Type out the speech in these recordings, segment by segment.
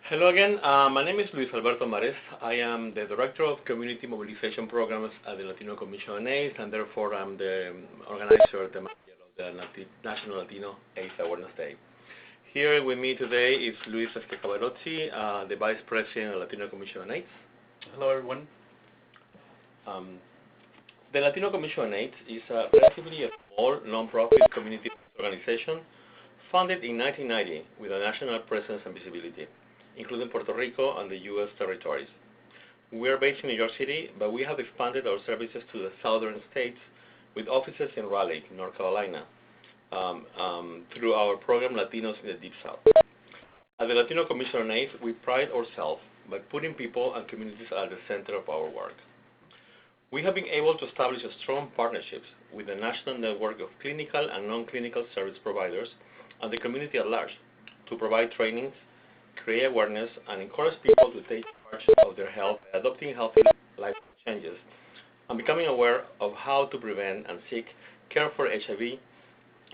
Hello again. My name is Luis Alberto Mares. I am the Director of Community Mobilization Programs at the Latino Commission on AIDS, and therefore I'm the organizer, the manager of the National Latino AIDS Awareness Day. Here with me today is Luis Esquecabarozzi, the Vice President of the Latino Commission on AIDS. Hello, everyone. The Latino Commission on AIDS is a relatively small, non-profit community organization founded in 1990 with a national presence and visibility, including Puerto Rico and the U.S. territories. We are based in New York City, but we have expanded our services to the southern states with offices in Raleigh, North Carolina, through our program Latinos in the Deep South. At the Latino Commission on AIDS, we pride ourselves by putting people and communities at the center of our work. We have been able to establish strong partnerships with the national network of clinical and non-clinical service providers and the community at large to provide trainings, create awareness, and encourage people to take charge of their health by adopting healthy lifestyle changes and becoming aware of how to prevent and seek care for HIV,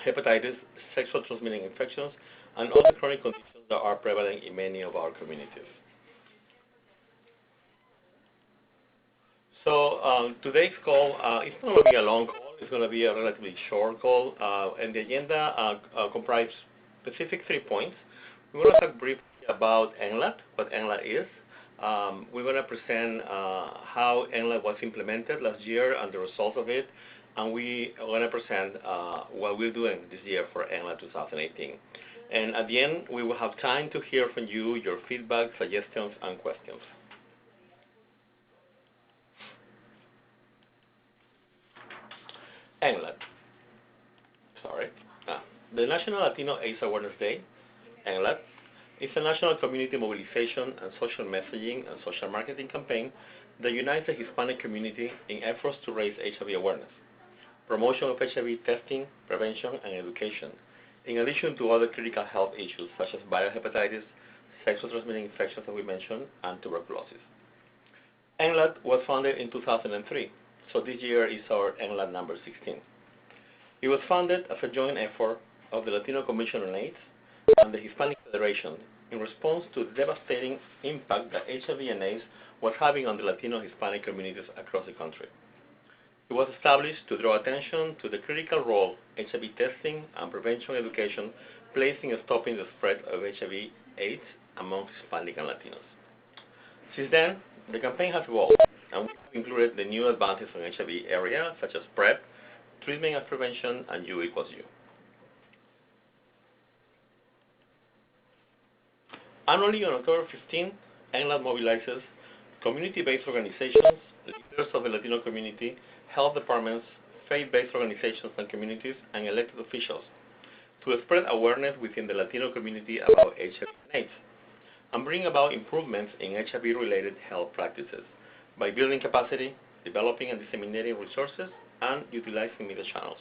hepatitis, sexual transmitted infections, and other chronic conditions that are prevalent in many of our communities. So today's call is not going to be a long call. It's going to be a relatively short call, and the agenda comprises specific 3 points. We're going to talk briefly about NLAAD, what NLAAD is. We're going to present how NLAAD was implemented last year and the results of it, and we are going to present what we're doing this year for NLAAD 2018. And at the end, we will have time to hear from you, your feedback, suggestions, and questions. NLAAD. The National Latino AIDS Awareness Day, NLAAD, is a national community mobilization and social messaging and social marketing campaign that unites the Hispanic community in efforts to raise HIV awareness, promotion of HIV testing, prevention, and education, in addition to other critical health issues such as viral hepatitis, sexual transmitted infections that we mentioned, and tuberculosis. NLAAD was founded in 2003, so this year is our NLAAD number 16. It was founded as a joint effort of the Latino Commission on AIDS and the Hispanic Federation in response to the devastating impact that HIV and AIDS was having on the Latino Hispanic communities across the country. It was established to draw attention to the critical role HIV testing and prevention education plays in stopping the spread of HIV/AIDS among Hispanic and Latinos. Since then, the campaign has evolved, and we have included the new advances in HIV area, such as PrEP, treatment and prevention, and U equals U. Annually on October 15, NLAAD mobilizes community-based organizations, leaders of the Latino community, health departments, faith-based organizations and communities, and elected officials to spread awareness within the Latino community about HIV and AIDS, and bring about improvements in HIV-related health practices by building capacity, developing and disseminating resources, and utilizing media channels.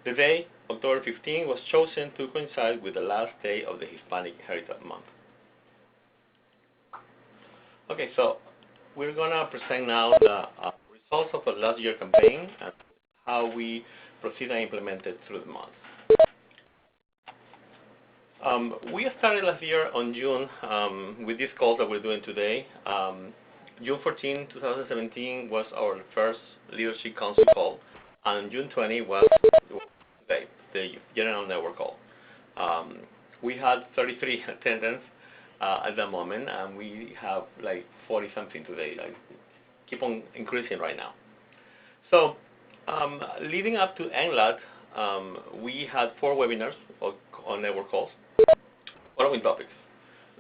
The day, October 15, was chosen to coincide with the last day of the Hispanic Heritage Month. Okay, so we're going to present now the results of the last year campaign and how we proceed and implement it through the month. We started last year on June with this call that we're doing today. June 14, 2017 was our first Leadership Council call, and June 20 was today, the General Network call. We had 33 attendance at that moment, and we have like 40-something today. Like, keep on increasing right now. So, leading up to NLAAD, we had 4 webinars on network calls, following topics.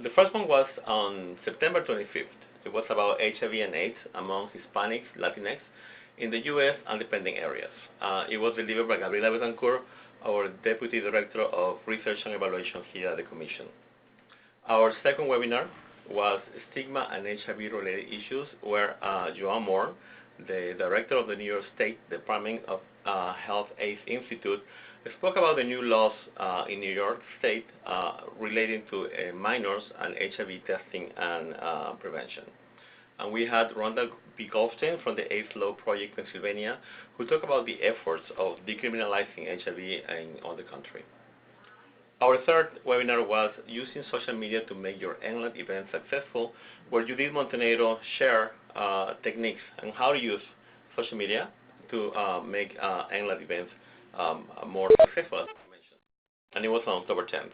The first one was on September 25th. It was about HIV and AIDS among Hispanics, Latinx, in the U.S. and dependent areas. It was delivered by Gabriela Betancourt, our Deputy Director of Research and Evaluation here at the Commission. Our second webinar was Stigma and HIV-related issues, where Joanne Moore, the Director of the New York State Department of Health AIDS Institute, spoke about the new laws in New York State relating to minors and HIV testing and prevention. And we had Rhonda B. Goldstein from the AIDS Law Project Pennsylvania, who talked about the efforts of decriminalizing HIV in all the country. Our third webinar was using social media to make your NLAAD event successful, where Judith Montenegro share techniques on how to use social media to make NLAAD events more successful, as I mentioned. And it was on October 10th.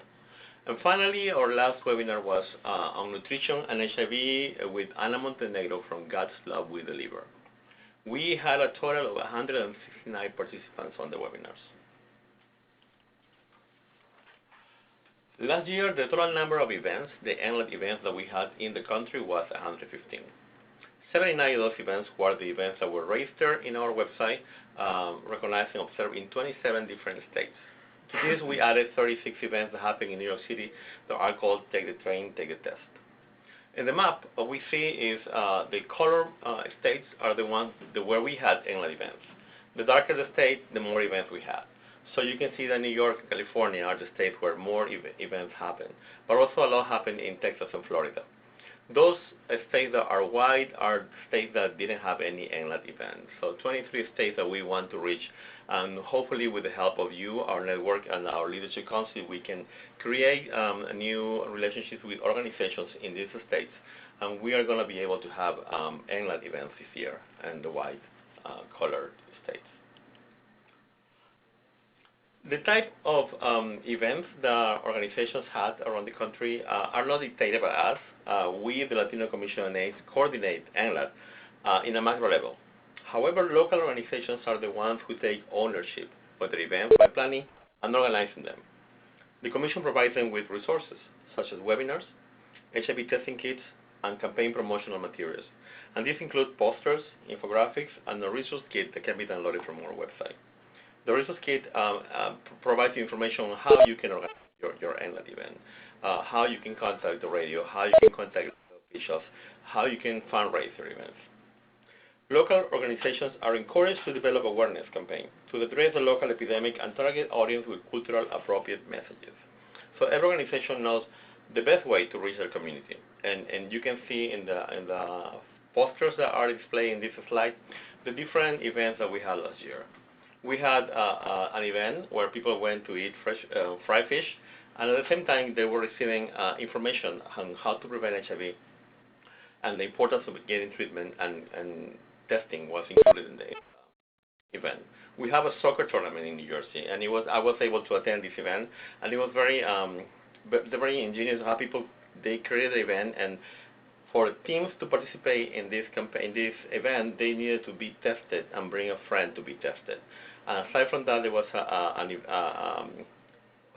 And finally, our last webinar was on nutrition and HIV with Ana Montenegro from God's Love We Deliver. We had a total of 169 participants on the webinars. Last year, the total number of events, the NLAAD events that we had in the country, was 115. 79 of those events were the events that were registered in our website, recognized and observed in 27 different states. To this, we added 36 events that happen in New York City that are called Take the Train, Take the Test. In the map, what we see is the color states are the ones where we had NLAAD events. The darker the state, the more events we had. So you can see that New York and California are the states where more events happen, but also a lot happen in Texas and Florida. Those states that are white are states that didn't have any NLAAD events. So 23 states that we want to reach, and hopefully with the help of you, our network, and our leadership council, we can create new relationships with organizations in these states, and we are going to be able to have NLAAD events this year and the white colored states. The type of events that organizations had around the country are not dictated by us. We, the Latino Commission on AIDS, coordinate NLAAD in a macro level. However, local organizations are the ones who take ownership of their events by planning and organizing them. The Commission provides them with resources, such as webinars, HIV testing kits, and campaign promotional materials. And these include posters, infographics, and a resource kit that can be downloaded from our website. The resource kit provides you information on how you can organize your NLAAD event, how you can contact the radio, how you can contact officials, how you can fundraise your events. Local organizations are encouraged to develop awareness campaigns to address the local epidemic and target audience with cultural appropriate messages. So every organization knows the best way to reach their community. And you can see in the posters that are displayed in this slide the different events that we had last year. We had an event where people went to eat fresh fried fish, and at the same time they were receiving information on how to prevent HIV, and the importance of getting treatment and testing was included in the event. We have a soccer tournament in New Jersey, and I was able to attend this event, and it was very ingenious how people, they created the event, and for teams to participate in this campaign, this event, they needed to be tested and bring a friend to be tested. Aside from that, there was a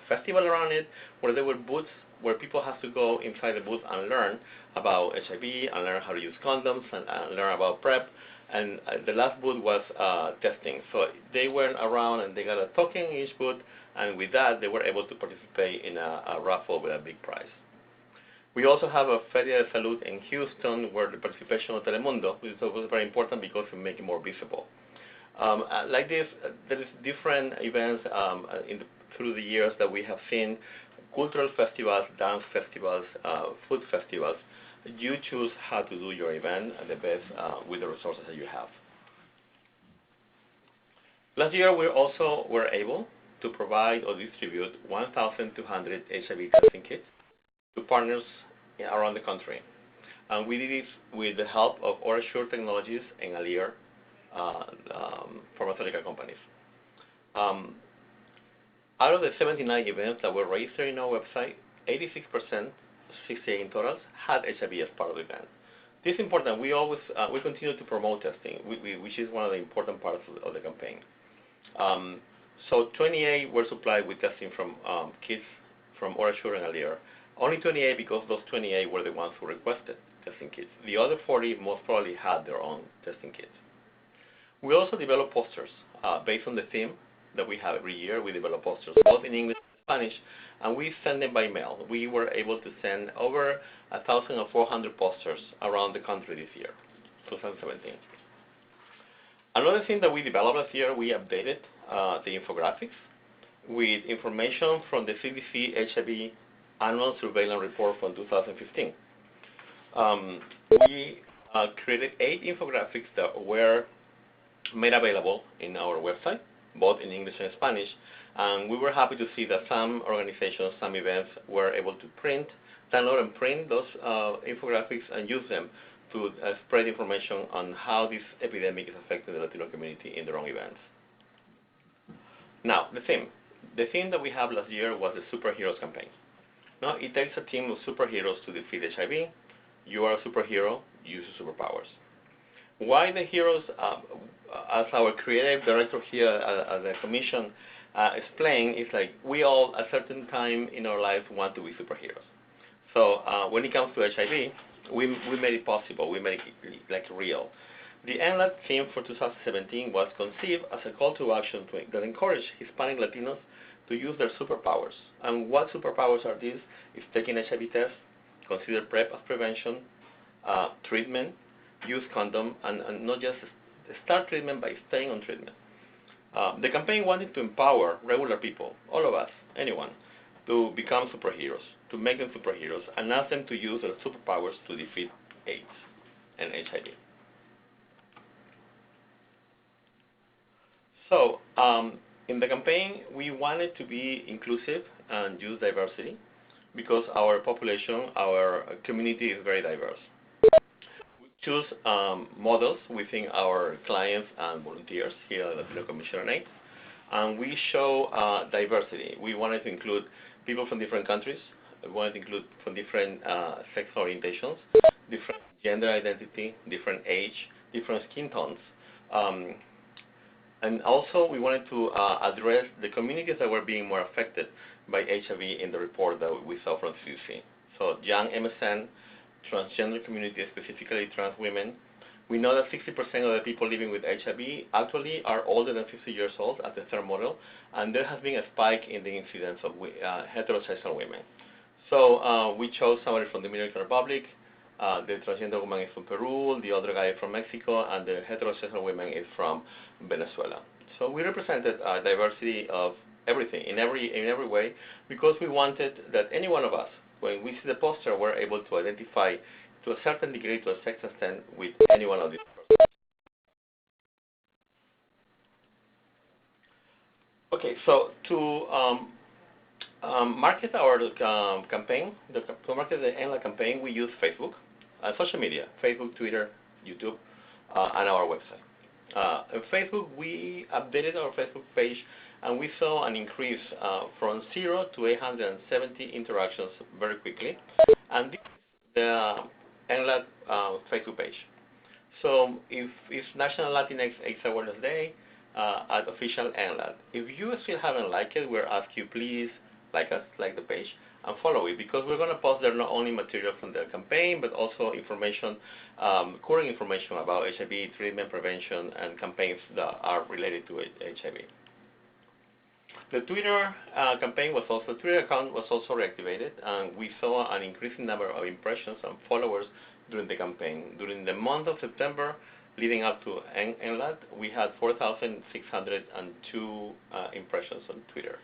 festival around it where there were booths where people have to go inside the booth and learn about HIV and learn how to use condoms and learn about PrEP. And the last booth was testing. So they went around and they got a token in each booth, and with that they were able to participate in a raffle with a big prize. We also have a Feria de Salud in Houston where the participation of Telemundo was very important because it made it more visible. Like this, there is different events through the years that we have seen: cultural festivals, dance festivals, food festivals. You choose how to do your event the best with the resources that you have. Last year, we also were able to provide or distribute 1,200 HIV testing kits to partners around the country. And we did this with the help of OraSure Technologies and Alere pharmaceutical companies. Out of the 79 events that were registered in our website, 86%, 68 in total, had HIV as part of the event. This is important. We always we continue to promote testing, which is one of the important parts of the campaign. So 28 were supplied with testing from kits from OraSure and Alere. Only 28 because those 28 were the ones who requested testing kits. The other 40 most probably had their own testing kits. We also develop posters based on the theme that we have every year. We develop posters both in English and Spanish, and we send them by mail. We were able to send over 1,400 posters around the country this year, 2017. Another thing that we developed last year, we updated the infographics with information from the CDC HIV Annual Surveillance Report from 2015. We created 8 infographics that were made available in our website. both in English and Spanish. And we were happy to see that some organizations, some events were able to download and print those infographics and use them to spread information on how this epidemic is affecting the Latino community in their own events. Now, the theme that we had last year was the Superheroes campaign. Now, it takes a team of superheroes to defeat HIV. You are a superhero, use your superpowers. Why the heroes, as our creative director here at the commission explained, is like we all, at a certain time in our life, want to be superheroes. So when it comes to HIV, we made it possible. We made it like real. The NLAAD theme for 2017 was conceived as a call to action that encouraged Hispanic Latinos to use their superpowers. And what superpowers are these? It's taking HIV tests, consider PrEP as prevention, treatment, use condom, and not just start treatment by staying on treatment. The campaign wanted to empower regular people, all of us, anyone, to become superheroes, to make them superheroes, and ask them to use their superpowers to defeat AIDS and HIV. So, in the campaign, we wanted to be inclusive and use diversity because our population, our community is very diverse. We choose models within our clients and volunteers here at the Latino Commission on AIDS, and we show diversity. We wanted to include people from different countries. We wanted to include from different sexual orientations, different gender identity, different age, different skin tones. And also, we wanted to address the communities that were being more affected by HIV in the report that we saw from CDC. So, young MSN, transgender community, specifically trans women. We know that 60% of the people living with HIV actually are older than 50 years old at the third model, and there has been a spike in the incidence of heterosexual women. So, we chose somebody from the Dominican Republic. The transgender woman is from Peru, the other guy is from Mexico, and the heterosexual woman is from Venezuela. So we represented diversity of everything, in every way, because we wanted that any one of us, when we see the poster, we're able to identify to a certain degree, to a certain extent, with any one of these persons. Okay, so to market our campaign, to market the NLAAD campaign, we use Facebook, social media, Facebook, Twitter, YouTube, and our website. On Facebook, we updated our Facebook page, and we saw an increase from 0 to 870 interactions very quickly. And this is the NLAAD Facebook page. So if it's National Latinx AIDS Awareness Day, at official NLAAD. If you still haven't liked it, we're asking you please like us, like the page, and follow it, because we're going to post there not only material from the campaign, but also information, current information about HIV, treatment, prevention, and campaigns that are related to HIV. The Twitter Twitter account was also reactivated, and we saw an increasing number of impressions and followers during the campaign. During the month of September, leading up to NLAAD, we had 4,602 impressions on Twitter.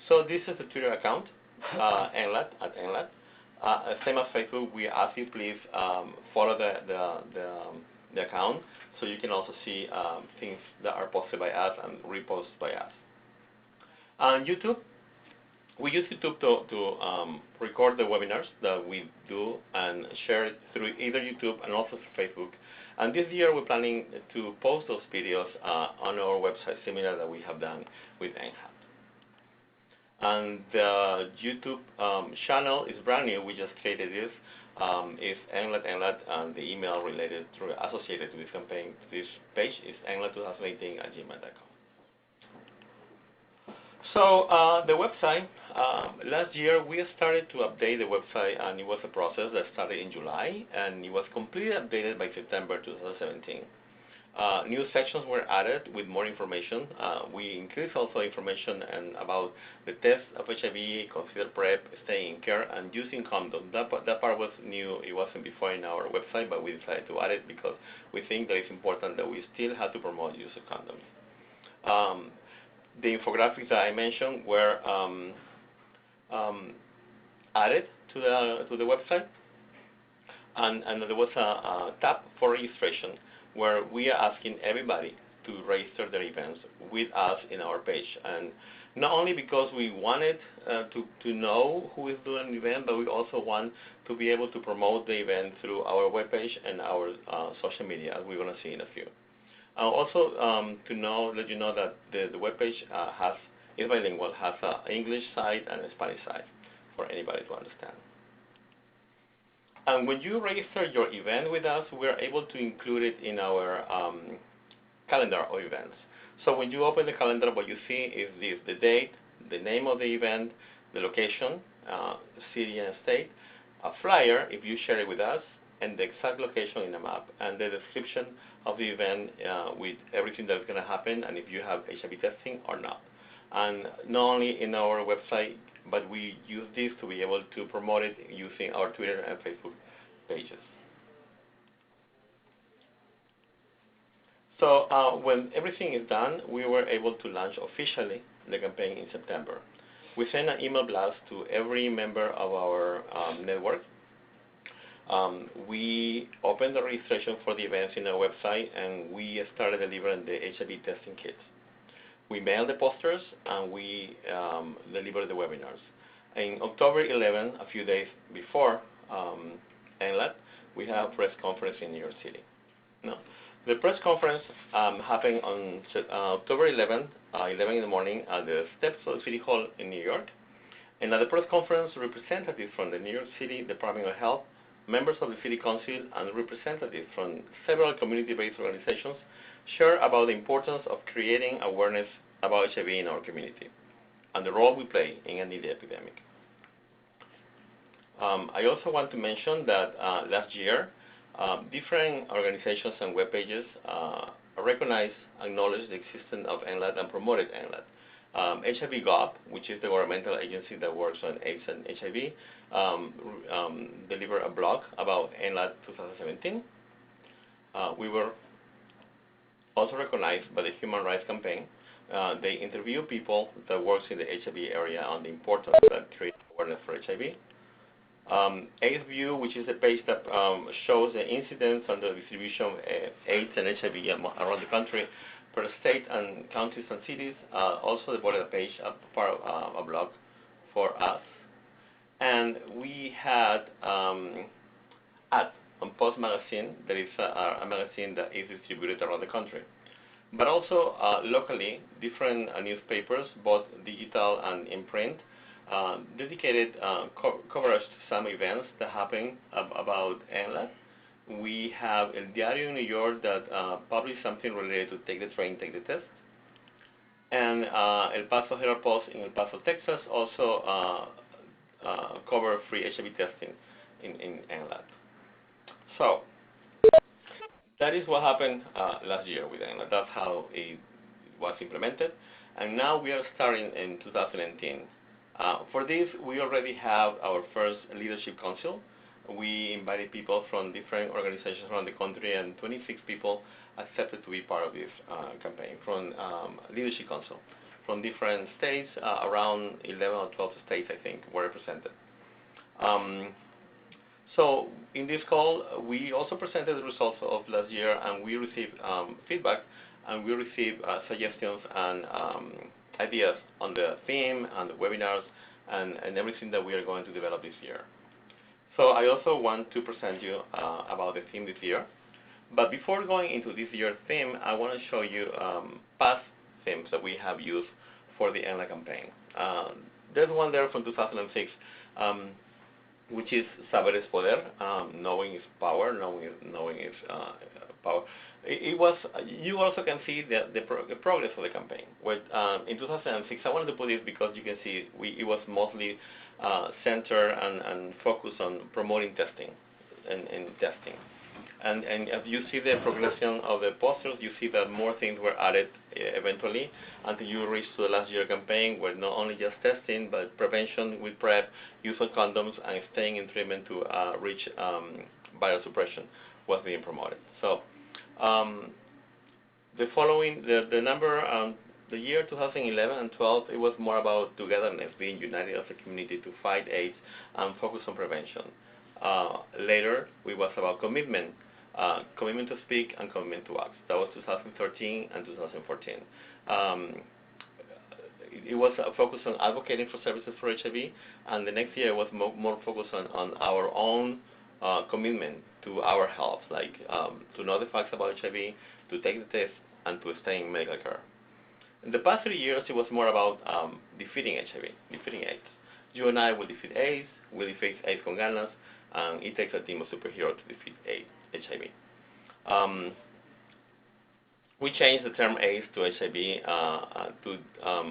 So this is the Twitter account, NLAAD, at NLAAD. Same as Facebook, we ask you please follow the account so you can also see things that are posted by us and reposted by us. And YouTube, we use YouTube to record the webinars that we do and share it through either YouTube and also through Facebook. And this year we're planning to post those videos on our website, similar that we have done with NHAP. And the YouTube channel is brand new. We just created this. It's NLAAD, and the email related associated with this campaign, this page is nlaad2018@gmail.com. So the website, last year we started to update the website, and it was a process that started in July, and it was completely updated by September 2017. New sections were added with more information. We increased also information about the test of HIV, consider PrEP, staying in care, and using condoms. That part was new. It wasn't before in our website, but we decided to add it because we think that it's important that we still have to promote use of condoms. The infographics that I mentioned were added to the website, and there was a tab for registration where we are asking everybody to register their events with us in our page. And not only because we wanted to know who is doing an event, but we also want to be able to promote the event through our webpage and our social media, as we're going to see in a few. Also, let you know that the webpage is bilingual, has an English side and a Spanish side for anybody to understand. And when you register your event with us, we're able to include it in our calendar of events. So when you open the calendar, what you see is the date, the name of the event, the location, city and state, a flyer if you share it with us, and the exact location in a map, and the description of the event with everything that's going to happen and if you have HIV testing or not. And not only in our website, but we use this to be able to promote it using our Twitter and Facebook pages. So when everything is done, we were able to launch officially the campaign in September. We sent an email blast to every member of our network. We opened the registration for the events in our website, and we started delivering the HIV testing kits. We mailed the posters, and we delivered the webinars. In October 11, a few days before NLAAD, we had a press conference in New York City. No. The press conference happened on October 11, 11 in the morning at the steps of the City Hall in New York. And at the press conference, representatives from the New York City Department of Health, members of the City Council, and representatives from several community-based organizations shared about the importance of creating awareness about HIV in our community and the role we play in ending the epidemic. I also want to mention that last year, different organizations and web pages recognized, acknowledged the existence of NLAAD and promoted NLAAD. HIV.gov, which is the governmental agency that works on AIDS and HIV, delivered a blog about NLAAD 2017. We were also recognized by the Human Rights Campaign. They interview people that work in the HIV area on the importance of creating awareness for HIV. AIDS View, which is a page that shows the incidence and the distribution of AIDS and HIV around the country per state and counties and cities, also devoted a page, part of a blog for us. And we had ads on Post Magazine, that is a magazine that is distributed around the country. But also locally, different newspapers, both digital and in print, dedicated coverage to some events that happen about NLAAD. We have El Diario in New York that published something related to Take the Train, Take the Test. And El Paso Herald Post in El Paso, Texas also cover free HIV testing in NLAAD. So that is what happened last year with NLAAD. That's how it was implemented. And now we are starting in 2018. For this, we already have our first leadership council. We invited people from different organizations around the country, and 26 people accepted to be part of this campaign from leadership council. From different states, around 11 or 12 states, I think, were represented. So in this call, we also presented the results of last year, and we received feedback, and we received suggestions and ideas on the theme and the webinars and everything that we are going to develop this year. So I also want to present you about the theme this year. But before going into this year's theme, I want to show you past themes that we have used for the NLAAD campaign. There's one there from 2006, which is Saber es Poder, knowing is power, knowing is power. It was, you also can see the progress of the campaign. With, in 2006, I wanted to put this because you can see it was mostly centered and focused on promoting testing and testing. And as you see the progression of the posters, you see that more things were added eventually until you reach to the last year campaign, where not only just testing, but prevention with PrEP, use of condoms, and staying in treatment to reach biosuppression was being promoted. So the number, the year 2011 and 12, it was more about togetherness, being united as a community to fight AIDS and focus on prevention. Later, it was about commitment Commitment to Speak and Commitment to Act. That was 2013 and 2014. Um, it was a focus on advocating for services for HIV, and the next year was more focused on our own commitment to our health, like to know the facts about HIV, to take the test, and to stay in medical care. In the past 3 years, it was more about defeating HIV, defeating AIDS. You and I will defeat AIDS, we defeat AIDS con ganas, and it takes a team of superheroes to defeat AIDS, HIV. We changed the term AIDS to HIV to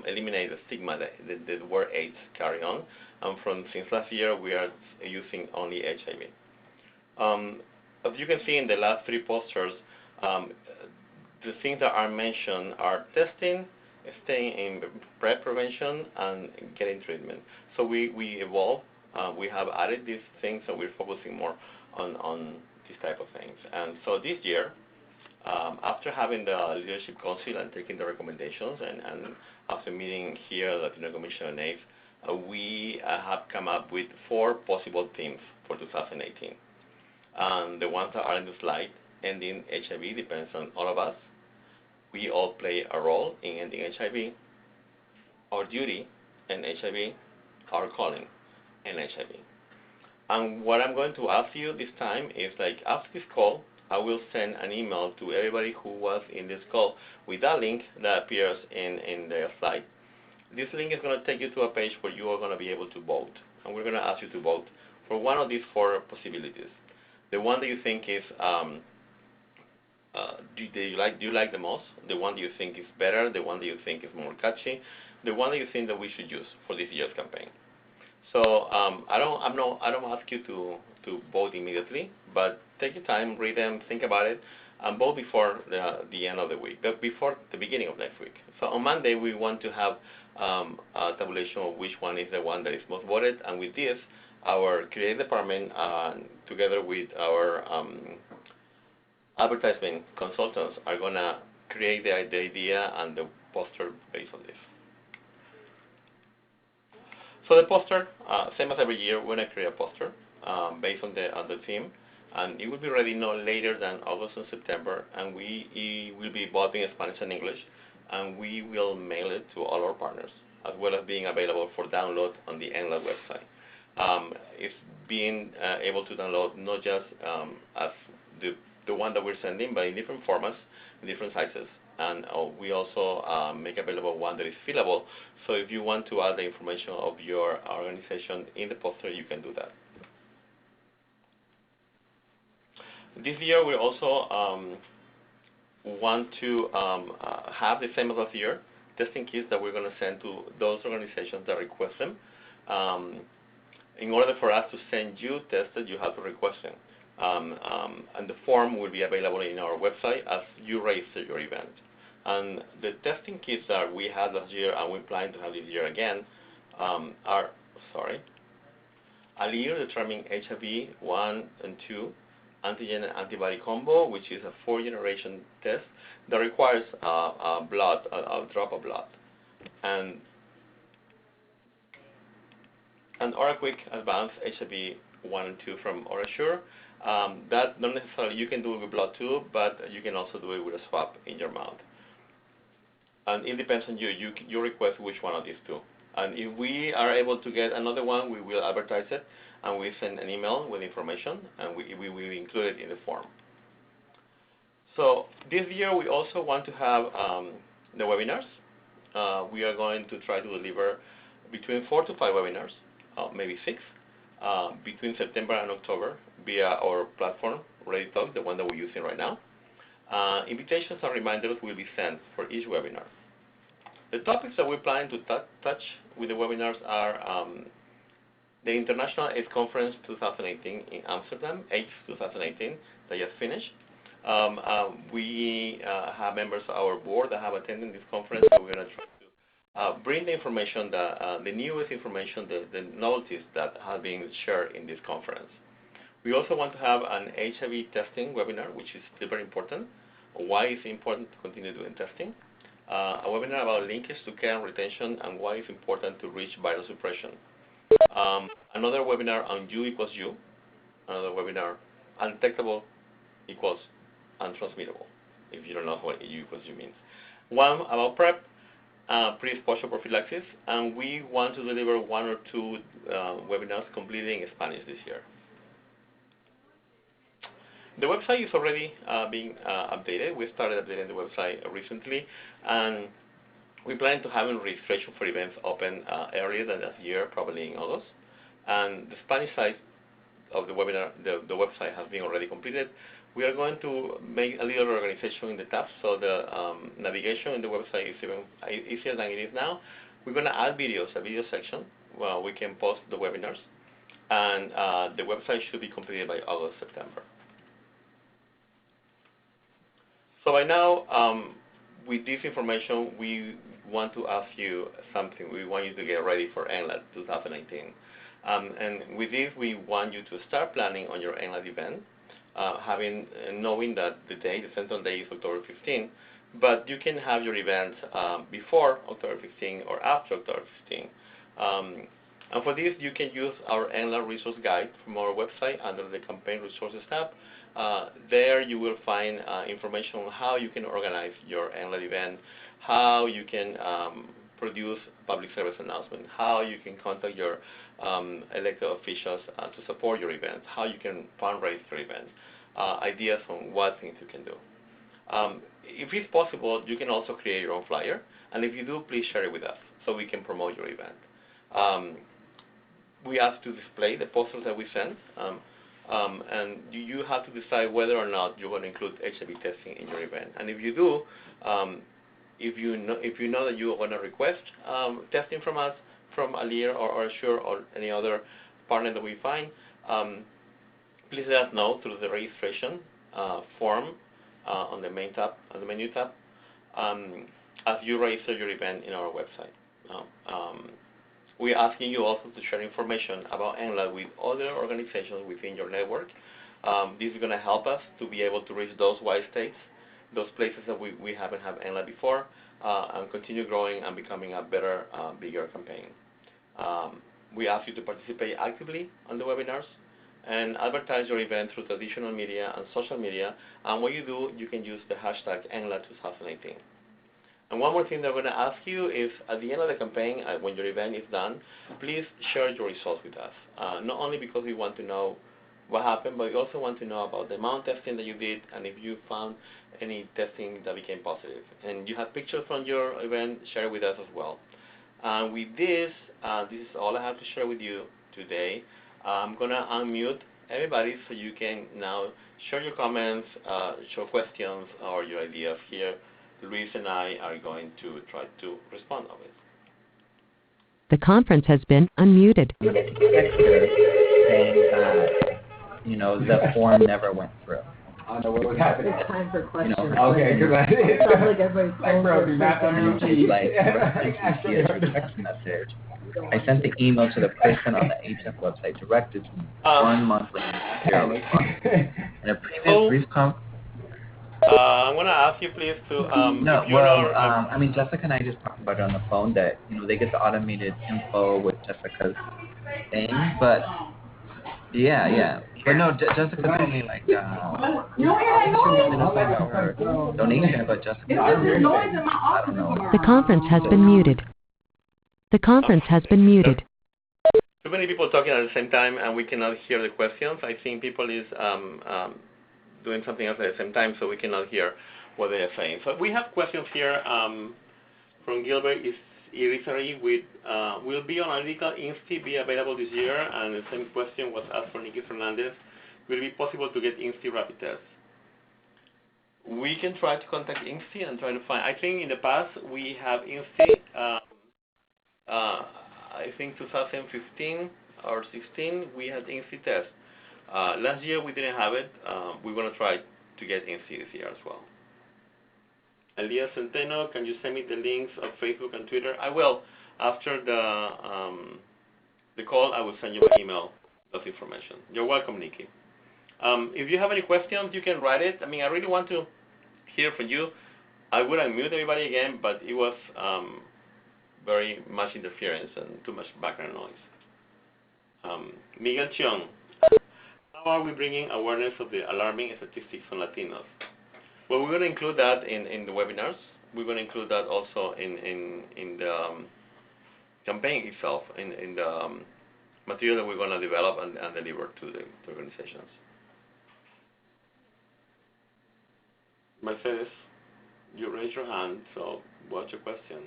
eliminate the stigma that the word AIDS carry on. And since last year, we are using only HIV. As you can see in the last 3 posters, the things that are mentioned are testing, staying in PrEP prevention, and getting treatment. So we evolved. We have added these things, and we're focusing more on these type of things. And so this year, after having the Leadership Council and taking the recommendations, and after meeting here at Latino Commission on AIDS, we have come up with 4 possible themes for 2018. The ones that are in the slide, ending HIV depends on all of us. We all play a role in ending HIV. Our duty in HIV, our calling in HIV. And what I'm going to ask you this time is, like, after this call, I will send an email to everybody who was in this call with that link that appears in the slide. This link is going to take you to a page where you are going to be able to vote. And we're going to ask you to vote for one of these 4 possibilities. The one that you think is, do you like the most? The one that you think is better? The one that you think is more catchy? The one that you think that we should use for this year's campaign? So I don't ask you to vote immediately, but take your time, read them, think about it, and vote before the end of the week, before the beginning of next week. So on Monday, we want to have a tabulation of which one is the one that is most voted, and with this, our creative department, together with our advertisement consultants, are going to create the idea and the poster based on this. So the poster, same as every year, we're going to create a poster based on the theme, and it will be ready no later than August and September, and we will be both in Spanish and English, and we will mail it to all our partners, as well as being available for download on the NLAAD website. It's being able to download not just as the one that we're sending, but in different formats, in different sizes. And we also make available one that is fillable. So if you want to add the information of your organization in the poster, you can do that. This year, we also want to have the same as last year, testing kits that we're going to send to those organizations that request them. In order for us to send you tested, you have to request them. And the form will be available in our website as you register your event. And the testing kits that we had last year and we plan to have this year again are, Alere determining HIV 1 and 2 antigen and antibody combo, which is a 4-generation test that requires a drop of blood. And OraQuick Advanced HIV 1 and 2 from OraSure. That not necessarily, you can do it with blood too, but you can also do it with a swab in your mouth. And it depends on you. You request which one of these 2. And if we are able to get another one, we will advertise it, and we send an email with information, and we will include it in the form. So this year, we also want to have the webinars. We are going to try to deliver between 4 to 5 webinars, maybe 6, between September and October via our platform, ReadyTalk, the one that we're using right now. Invitations and reminders will be sent for each webinar. The topics that we're planning to touch with the webinars are the International AIDS Conference 2018 in Amsterdam, AIDS 2018, that just finished. We have members of our board that have attended this conference, so we're going to try to bring the information, the newest information, the notices that have been shared in this conference. We also want to have an HIV testing webinar, which is still very important. Why it's important to continue doing testing. A webinar about linkage to care and retention and why it's important to reach viral suppression. Another webinar on U equals U. Another webinar, undetectable equals untransmittable, if you don't know what equals U means. One about PrEP, pre-exposure prophylaxis, and we want to deliver 1 or 2 webinars completely in Spanish this year. The website is already being updated. We started updating the website recently, and we plan to have registration for events open earlier than last year, probably in August. And the Spanish side of the webinar, the website has been already completed. We are going to make a little organization in the tabs, so the navigation in the website is even easier than it is now. We're going to add videos, a video section, where we can post the webinars, and the website should be completed by August, September. So by now, with this information, we want to ask you something. We want you to get ready for NLAAD 2019. And with this, we want you to start planning on your NLAAD event, knowing that the central day is October 15, but you can have your event before October 15 or after October 15. And for this, you can use our NLAAD resource guide from our website under the Campaign Resources tab. There you will find information on how you can organize your NLAAD event, how you can produce public service announcement, how you can contact your elected officials to support your event, how you can fundraise your event, ideas on what things you can do. If it's possible, you can also create your own flyer, and if you do, please share it with us so we can promote your event. We ask to display the posters that we send, and you have to decide whether or not you want to include HIV testing in your event. And if you do, if you know that you want to request testing from us, from Alere or Assure or any other partner that we find, please let us know through the registration form on the main tab, on the menu tab, as you register your event in our website. We're asking you also to share information about NLAAD with other organizations within your network. This is going to help us to be able to reach those white states, those places that we haven't had NLAAD before, and continue growing and becoming a better, bigger campaign. We ask you to participate actively on the webinars and advertise your event through traditional media and social media. And when you do, you can use the hashtag NLAAD 2018. And one more thing that we're going to ask you is, at the end of the campaign, when your event is done, please share your results with us. Not only because we want to know what happened, but we also want to know about the amount of testing that you did and if you found any testing that became positive. And you have pictures from your event, share it with us as well. And with this, this is all I have to share with you today. I'm going to unmute everybody so you can now share your comments, show questions, or your ideas here. Luis and I are going to try to respond to it. The conference has been unmuted. Saying the form never went through. I don't know what was happening. It's time for questions. Okay, because it sounds like everybody's like broken back on your cheek. Like text message. I sent the email to the person on the HF website directed to 1 month later. In a previous brief I'm going to ask you please to no, well, I mean, Jessica and I just talked about it on the phone that, they get the automated info with Jessica's thing, but yeah. But no, Jessica told me, like, donation, but Jessica, I don't know. The conference has been muted. The conference has been muted. Too many people talking at the same time, and we cannot hear the questions. I think people is doing something else at the same time, so we cannot hear what they are saying. So we have questions here from Gilbert. Will bioanalytical INSTI be available this year? And the same question was asked for Nikki Fernandez. Will it be possible to get INSTI rapid tests? We can try to contact INSTI and try to find. I think in the past we have INSTI. I think 2015 or 16 we had INSTI test. Last year we didn't have it. We're going to try to get INSTI this year as well. Elias Centeno, can you send me the links of Facebook and Twitter? I will. After the call, I will send you an email of information. You're welcome, Nikki. If you have any questions, you can write it. I mean, I really want to hear from you. I would unmute everybody again, but it was very much interference and too much background noise. Miguel Chiong. how are we bringing awareness of the alarming statistics on Latinos? Well, we're going to include that in the webinars. We're going to include that also in the campaign itself, in the material that we're going to develop and deliver to the organizations. Mercedes, you raised your hand, so what's your question?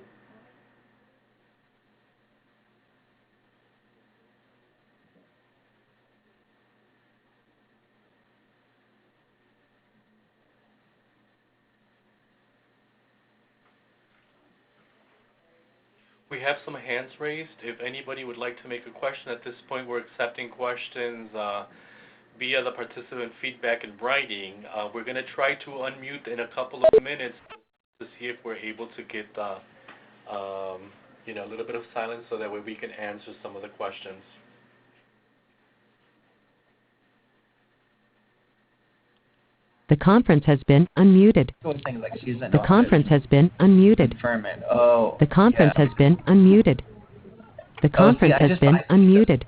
We have some hands raised. If anybody would like to make a question at this point, we're accepting questions via the participant feedback in writing. We're going to try to unmute in a couple of minutes to see if we're able to get a little bit of silence so that way we can answer some of the questions. The conference has been unmuted. Things like she's in The office. conference has been unmuted. Confirm it. Oh. The conference yeah. has been unmuted. The conference has been unmuted.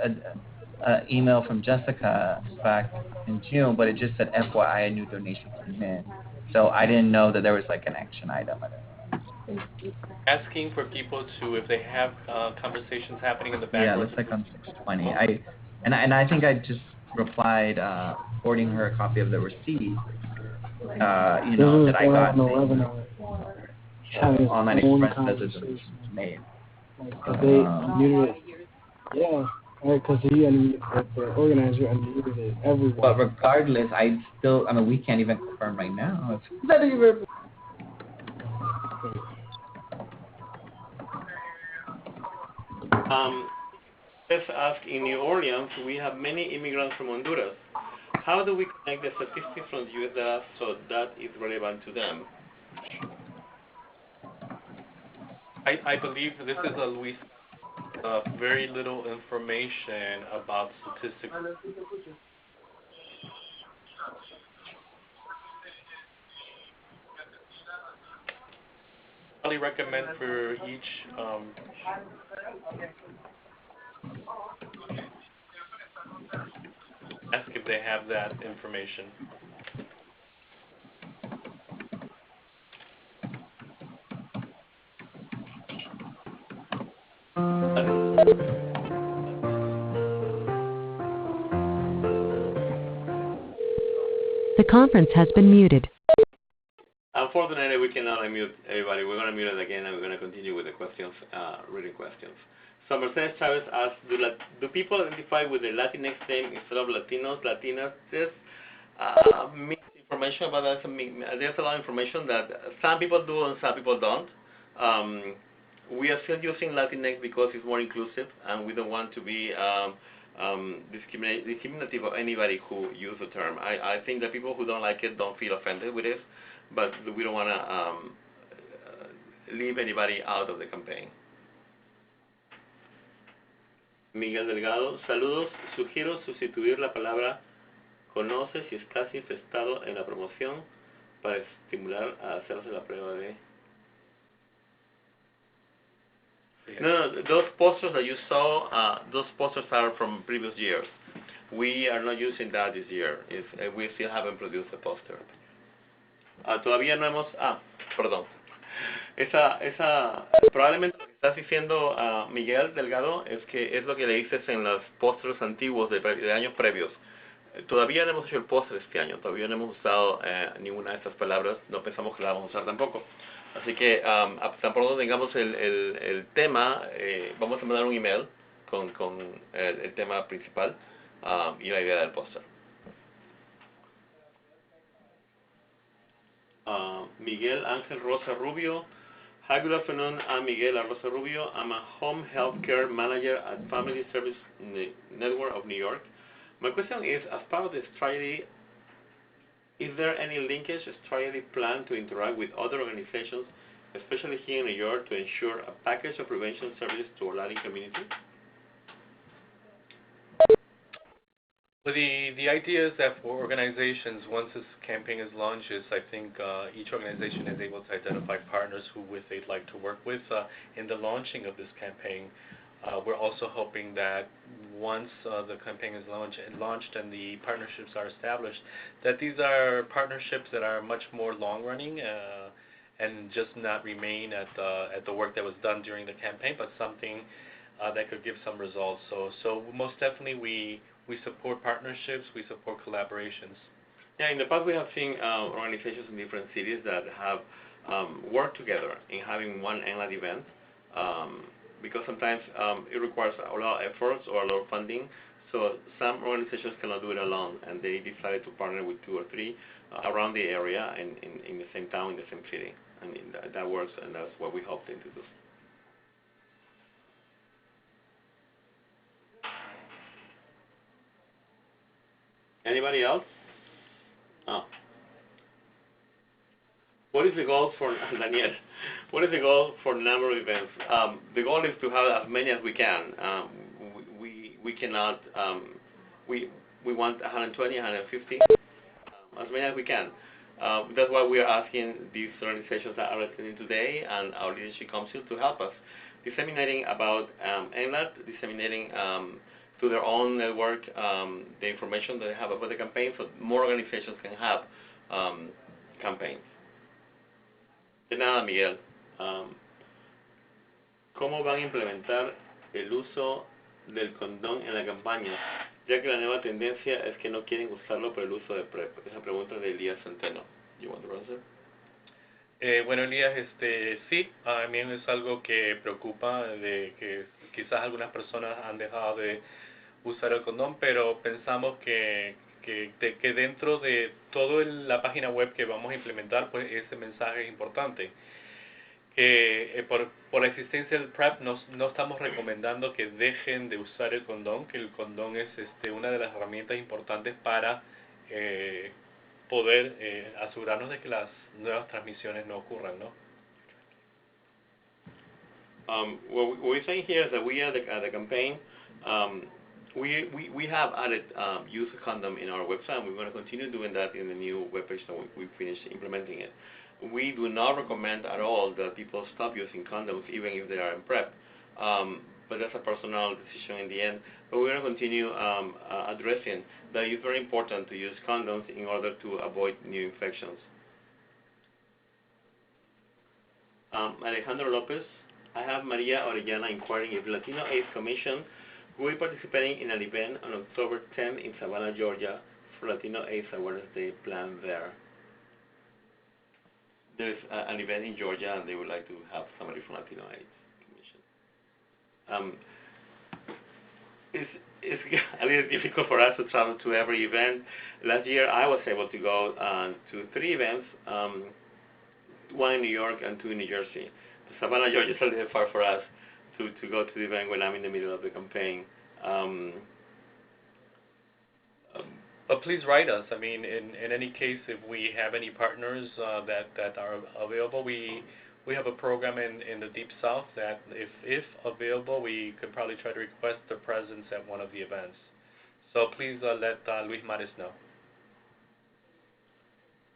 An email from Jessica back in June, but it just said FYI a new donation came in. So I didn't know that there was like an action item. Asking for people to, if they have conversations happening in the Yeah, background. it looks like on 620. I think I just replied forwarding her a copy of the receipt. That I got. Online Express says it's made. Because they unmuted it. Yeah. Because the organizer unmuted it. Everyone. But regardless, we can't even confirm right now. Not even. Let's ask, in New Orleans, we have many immigrants from Honduras. How do we connect the statistics from U.S. data so that is relevant to them? I believe this is a Luis. Very little information about statistics. I highly recommend for each ask if they have that information. The conference has been muted. Unfortunately, we cannot unmute everybody. We're going to mute it again, and we're going to continue with the questions, reading questions. So Mercedes Chavez asks, do people identify with the Latinx name instead of Latinos, Latinas? There's misinformation about that. There's a lot of information that some people do and some people don't. We are still using Latinx because it's more inclusive, and we don't want to be discriminative of anybody who use the term. I think that people who don't like it don't feel offended with it, but we don't want to leave anybody out of the campaign. Miguel Delgado, saludos. Sugiero sustituir la palabra conoce si estás infestado en la promoción para estimular a hacerse la prueba de... No, those posters that you saw, those posters are from previous years. We are not using that this year. We still haven't produced a poster. Todavía no hemos... perdón. Probablemente lo que estás diciendo, Miguel Delgado, es que es lo que le dices en los pósters antiguos de años previos. Todavía no hemos hecho el póster este año, todavía no hemos usado ninguna de estas palabras, no pensamos que la vamos a usar tampoco. Así que tan pronto tengamos el tema, vamos a mandar un email con el tema principal y la idea del póster. Miguel Ángel Rosa Rubio. Hi, good afternoon. I'm Miguel Rosa Rubio. I'm a home health care manager at Family Service Network of New York. My question is, as part of the strategy, is there any linkage strategy plan to interact with other organizations, especially here in New York, to ensure a package of prevention services to our Latin community? Well, the idea is that for organizations, once this campaign is launched, I think each organization is able to identify partners they'd like to work with in the launching of this campaign. We're also hoping that once the campaign is launched and the partnerships are established, that these are partnerships that are much more long-running and just not remain at the work that was done during the campaign, but something that could give some results. So most definitely we support partnerships, we support collaborations. Yeah, in the past we have seen organizations in different cities that have worked together in having one NLAAD event, because sometimes it requires a lot of efforts or a lot of funding. So some organizations cannot do it alone, and they decided to partner with 2 or 3 around the area and in the same town, in the same city. I mean, that works, and that's what we hope them to do. Anybody else? Oh. What is the goal for Daniel? What is the goal for number of events? The goal is to have as many as we can. We cannot. We want 120, 150, as many as we can. That's why we are asking these organizations that are attending today and our leadership council to help us disseminating about NLAAD, disseminating to their own network the information that they have about the campaign, so more organizations can have campaigns. De nada, Miguel. ¿Cómo van a implementar el uso del condón en la campaña, ya que la nueva tendencia es que no quieren usarlo por el uso de PrEP? Esa pregunta de Elías Centeno. You want to answer? Bueno, Elías, sí, a mí es algo que preocupa, de que quizás algunas personas han dejado de usar el condón, pero pensamos que dentro de toda la página web que vamos a implementar, pues ese mensaje es importante. Por la existencia del PrEP no estamos recomendando que dejen de usar el condón, que el condón es una de las herramientas importantes para poder asegurarnos de que las nuevas transmisiones no ocurran, ¿no? What we're saying here is that we at the campaign, we have added use of condom in our website, and we're going to continue doing that in the new webpage that we finished implementing it. We do not recommend at all that people stop using condoms even if they are in PrEP, but that's a personal decision in the end. But we're going to continue addressing that it's very important to use condoms in order to avoid new infections. Alejandro Lopez, I have Maria Orellana inquiring if Latino AIDS Commission will be participating in an event on October 10 in Savannah, Georgia for Latino AIDS Awareness Day planned there. There's an event in Georgia, and they would like to have somebody from Latino AIDS Commission. It's a little difficult for us to travel to every event. Last year, I was able to go to 3 events, 1 in New York and 2 in New Jersey. Savannah, Georgia is a little far for us to go to the event when I'm in the middle of the campaign. But please write us. I mean, in any case, if we have any partners that are available, we have a program in the Deep South that, if available, we could probably try to request their presence at one of the events. So please let Luis Mares know.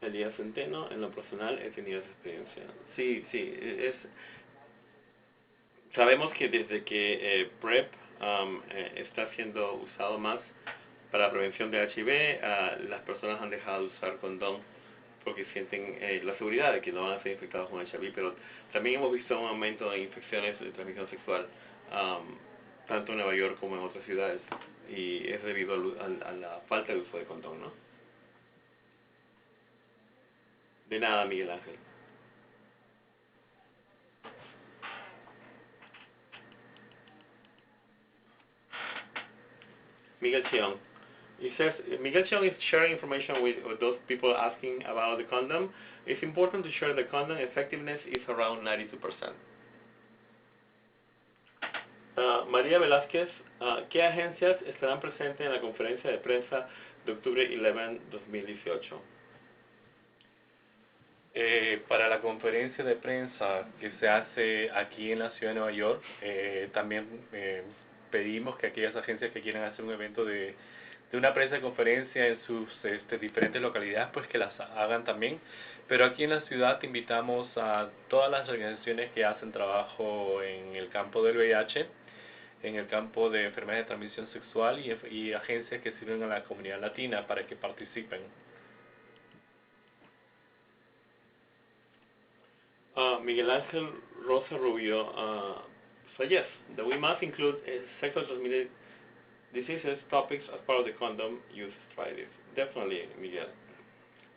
Elías Centeno, en lo personal he tenido esa experiencia. Sí, sabemos que desde que PrEP está siendo usado más para la prevención de HIV, las personas han dejado de usar condón porque sienten la seguridad de que no van a ser infectados con HIV, pero también hemos visto un aumento de infecciones de transmisión sexual, tanto en Nueva York como en otras ciudades, y es debido a la falta de uso de condón, ¿no? De nada, Miguel Ángel. Miguel Cheong. It says, Miguel Cheong is sharing information with those people asking about the condom. It's important to share the condom effectiveness is around 92%. María Velázquez, ¿qué agencias estarán presentes en la conferencia de prensa de octubre 11, 2018? Para la conferencia de prensa que se hace aquí en la ciudad de Nueva York, también pedimos que aquellas agencias que quieran hacer un evento de una prensa de conferencia en sus diferentes localidades, pues que las hagan también. Pero aquí en la ciudad invitamos a todas las organizaciones que hacen trabajo en el campo del VIH, en el campo de enfermedades de transmisión sexual y agencias que sirven a la comunidad latina para que participen. Miguel Ángel Rosa Rubio suggests that we must include sexually transmitted diseases topics as part of the condom use strategies. Definitely, Miguel.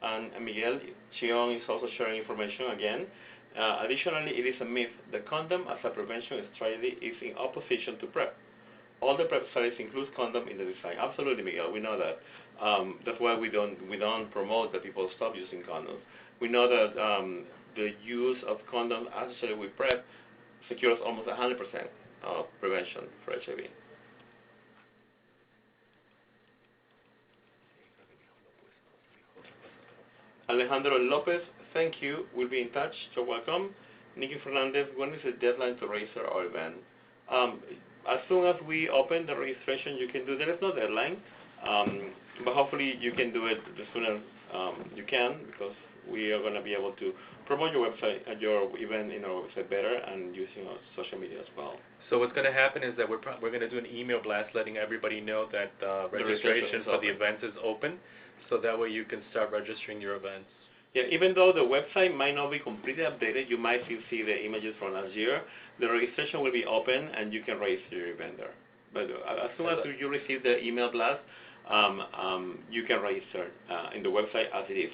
And Miguel Chion is also sharing information again. Additionally, it is a myth that condom as a prevention strategy is in opposition to PrEP. All the PrEP studies include condom in the design. Absolutely, Miguel. We know that. That's why we don't promote that people stop using condoms. We know that the use of condoms associated with PrEP secures almost 100% of prevention for HIV. Alejandro Lopez, thank you. We'll be in touch. So welcome. Nikki Fernandez, when is the deadline to register our event? As soon as we open the registration, you can do. There is no deadline, but hopefully you can do it the sooner you can, because we are going to be able to promote your website, your event in our website better, and using our social media as well. So what's going to happen is that we're going to do an email blast letting everybody know that registration for the event is open, so that way you can start registering your events. Yeah, even though the website might not be completely updated, you might still see the images from last year. The registration will be open, and you can register your event there. But as soon as you receive the email blast, you can register in the website as it is.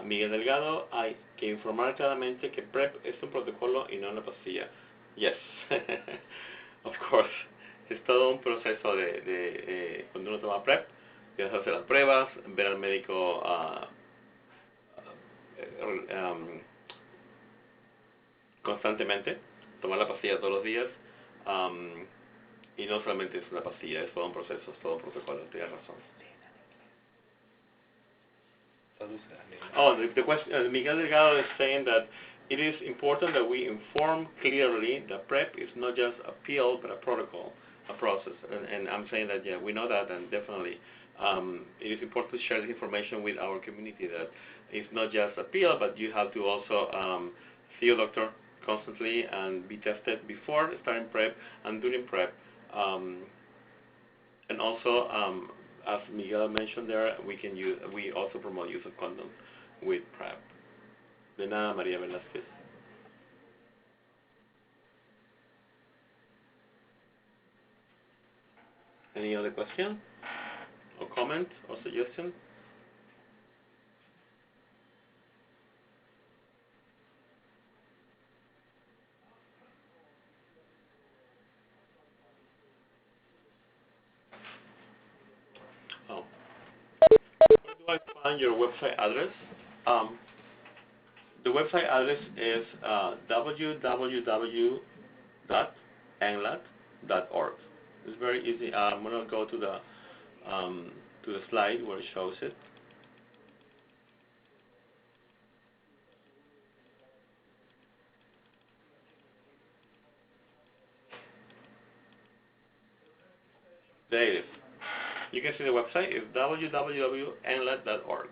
Miguel Delgado, hay que informar claramente que PrEP es un protocolo y no una pastilla. Yes, of course. Es todo un proceso de cuando uno toma PrEP, tienes que hacer las pruebas, ver al médico constantemente, tomar la pastilla todos los días, y no solamente es una pastilla, es todo un proceso, es todo un protocolo, tienes razón. Oh, the question, Miguel Delgado is saying that it is important that we inform clearly that PrEP is not just a pill, but a protocol, a process. And I'm saying that, yeah, we know that, and definitely it is important to share this information with our community, that it's not just a pill, but you have to also see your doctor constantly and be tested before starting PrEP and during PrEP. And also, as Miguel mentioned there, we also promote use of condoms with PrEP. De nada, María Velázquez. Any other question or comment or suggestion? Oh. Where do I find your website address? The website address is www.nlaad.org. It's very easy. I'm going to go to the slide where it shows it. There it is. You can see the website is www.nlaad.org.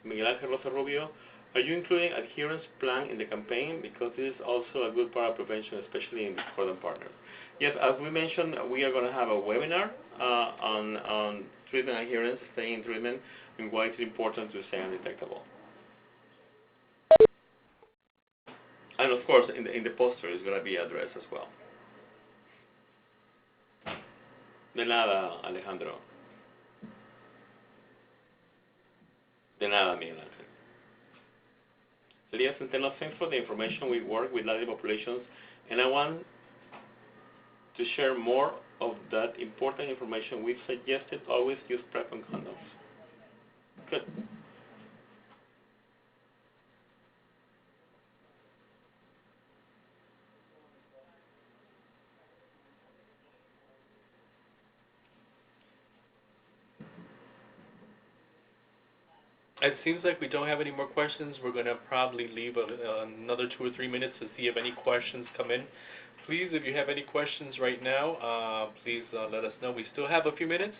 Miguel Ángel Rosa Rubio, are you including adherence plan in the campaign? Because this is also a good part of prevention, especially in discordant partners. Yes, as we mentioned, we are going to have a webinar on treatment adherence, staying in treatment, and why it's important to stay undetectable. And of course, in the poster is going to be addressed as well. De nada, Alejandro. De nada, Miguel Ángel. Elias Centeno, thanks for the information. We work with large populations, and I want to share more of that important information. We've suggested always use PrEP and condoms. Good. It seems like we don't have any more questions. We're going to probably leave another 2 or 3 minutes to see if any questions come in. Please, if you have any questions right now, please let us know. We still have a few minutes,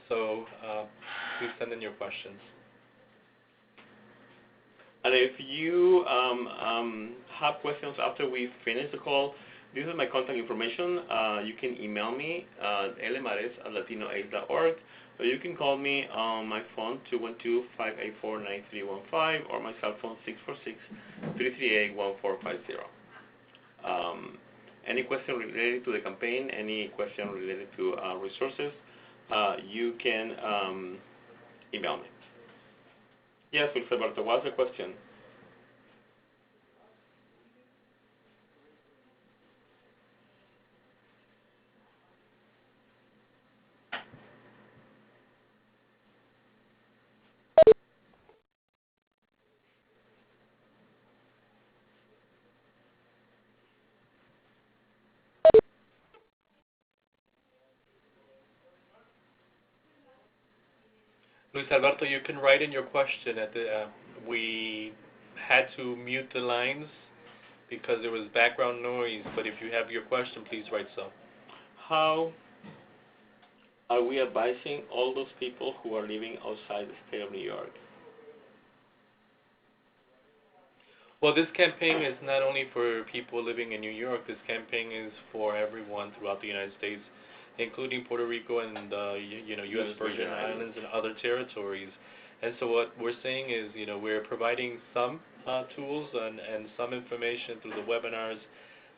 so please send in your questions. And if you have questions after we finish the call, this is my contact information. You can email me at lmares@latinoaid.org, or you can call me on my phone 212-584-9315, or my cell phone 646-338-1450. Any question related to the campaign, any question related to resources, you can email me. Yes, Luis Alberto, what's the question? Luis Alberto, you can write in your question. We had to mute the lines because there was background noise, but if you have your question, please write so. How are we advising all those people who are living outside the state of New York? Well, this campaign is not only for people living in New York. This campaign is for everyone throughout the United States, including Puerto Rico and U.S. Virgin Islands and other territories. And so what we're saying is, we're providing some tools and some information through the webinars,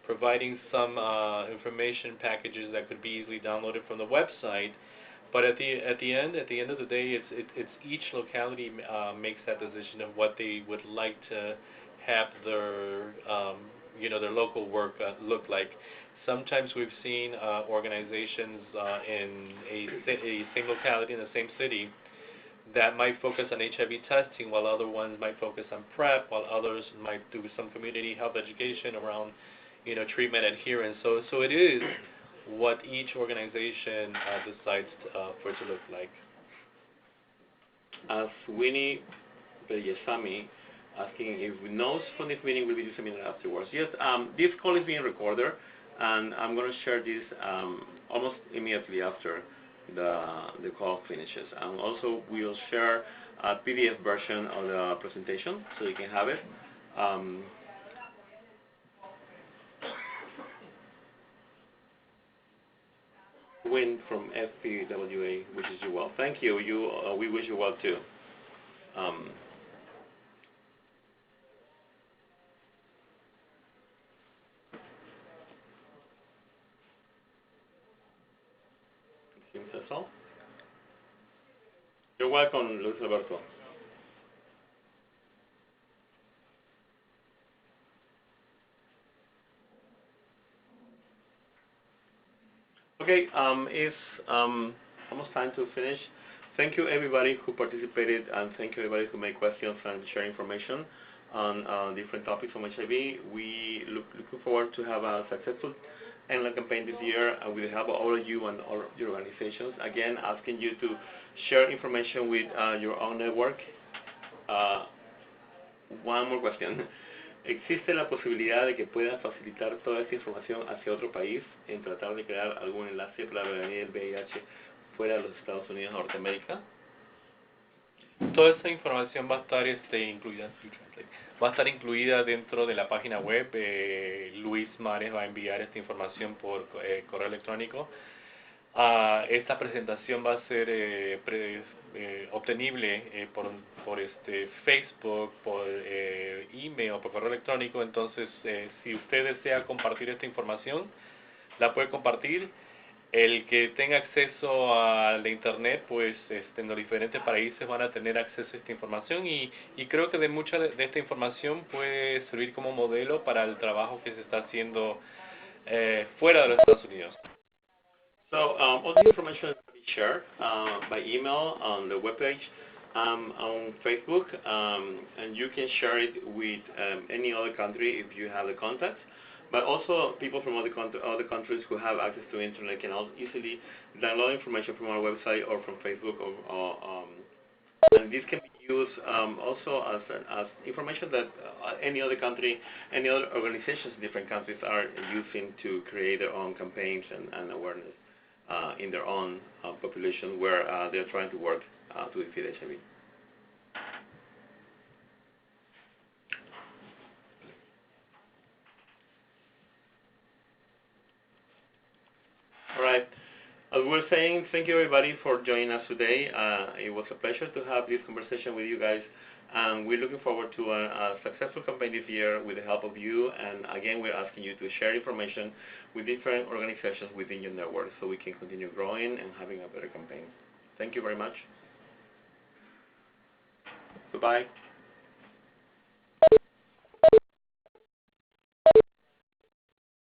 providing some information packages that could be easily downloaded from the website. But at the end of the day, it's each locality makes that decision of what they would like to have their their local work look like. Sometimes we've seen organizations in a same locality in the same city that might focus on HIV testing, while other ones might focus on PrEP, while others might do some community health education around treatment adherence. So it is what each organization decides for it to look like. Winnie Beyesami asking if we know when this meeting will be disseminated afterwards. Yes, this call is being recorded, and I'm going to share this almost immediately after the call finishes. And also, we'll share a PDF version of the presentation so you can have it. Win from FPWA wishes you well. Thank you. We wish you well too. Seems that's all. You're welcome, Luis Alberto. Okay, it's almost time to finish. Thank you everybody who participated, and thank you everybody who made questions and share information on different topics on HIV. We looking forward to have a successful NLAAD campaign this year with the help of all of you and all of your organizations. Again, asking you to share information with your own network. One more question. ¿Existe la posibilidad de que puedan facilitar toda esta información hacia otro país en tratar de crear algún enlace para la prevenir el VIH fuera de los Estados Unidos de Norteamérica? Toda esta información va a estar incluida dentro de la página web. Luis Mares va a enviar esta información por correo electrónico. Esta presentación va a ser obtenible por Facebook, por email, por correo electrónico. Entonces, si usted desea compartir esta información, la puede compartir. El que tenga acceso a la internet, pues en los diferentes países van a tener acceso a esta información y creo que de mucha de esta información puede servir como modelo para el trabajo que se está haciendo fuera de los Estados Unidos. So all the information is shared by email on the webpage, on Facebook, and you can share it with any other country if you have the contacts. But also people from other countries who have access to internet can also easily download information from our website or from Facebook, and this can be used also as information that any other country, any other organizations in different countries are using to create their own campaigns and awareness in their own population where they're trying to work to defeat HIV. as we were saying, thank you everybody for joining us today. It was a pleasure to have this conversation with you guys, and we're looking forward to a successful campaign this year with the help of you. And again, we're asking you to share information with different organizations within your network so we can continue growing and having a better campaign. Thank you very much. Goodbye.